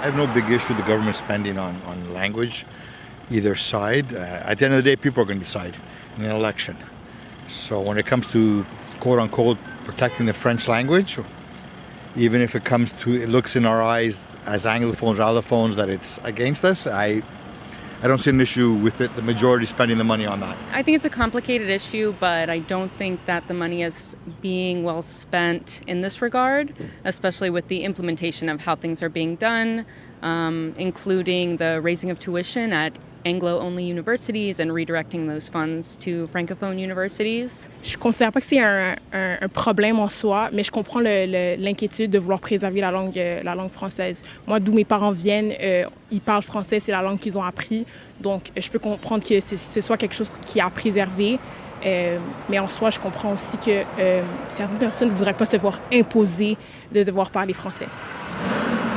I have no big issue with the government spending on language, either side. At the end of the day, people are going to decide in an election. So when it comes to, quote unquote, protecting the French language, even if it looks in our eyes as Anglophones or Allophones that it's against us, I don't see an issue with it, the majority spending the money on that. I think it's a complicated issue, but I don't think that the money is being well spent in this regard, especially with the implementation of how things are being done, including the raising of tuition at Anglo-only universities and redirecting those funds to Francophone universities. Je ne considère pas que c'est un problème en soi, mais je comprends l'inquiétude de vouloir préserver la langue française. Moi, d'où mes parents viennent, ils parlent français, c'est la langue qu'ils ont appris. Donc, je peux comprendre que ce soit quelque chose qui est à préserver. Mais en soi, je comprends aussi que certaines personnes ne voudraient pas se voir imposer de devoir parler français.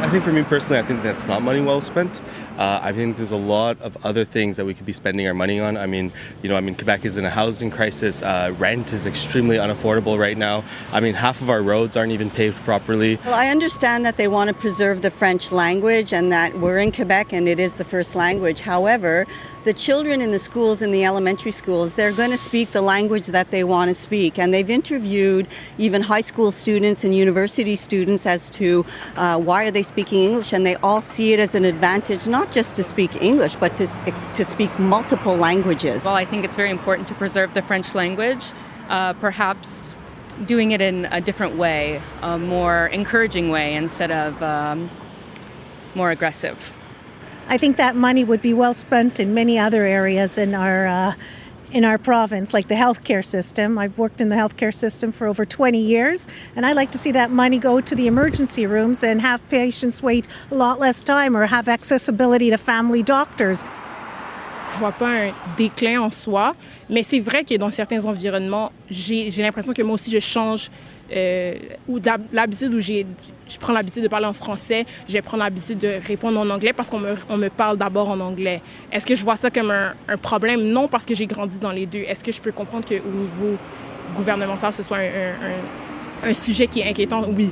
I think for me personally, I think that's not money well spent. I think there's a lot of other things that we could be spending our money on. I mean, Quebec is in a housing crisis. Rent is extremely unaffordable right now. I mean, half of our roads aren't even paved properly. Well, I understand that they want to preserve the French language and that we're in Quebec and it is the first language. However, the children in the schools, in the elementary schools, they're going to speak the language that they want to speak. And they've interviewed even high school students and university students as to why are they speaking English, and they all see it as an advantage, not just to speak English, but to speak multiple languages. Well, I think it's very important to preserve the French language, perhaps doing it in a different way, a more encouraging way instead of more aggressive. I think that money would be well spent in many other areas in our province, like the healthcare system. I've worked in the healthcare system for over 20 years, and I'd like to see that money go to the emergency rooms and have patients wait a lot less time or have accessibility to family doctors. Je vois pas un déclin en soi, mais c'est vrai que dans certains environnements, j'ai l'impression que moi aussi je change ou l'habitude où je prends l'habitude de parler en français, je vais prendre l'habitude de répondre en anglais parce qu'on me parle d'abord en anglais. Est-ce que je vois ça comme un problème? Non, parce que j'ai grandi dans les deux. Est-ce que je peux comprendre qu'au niveau gouvernemental, ce soit un sujet qui est inquiétant? Oui.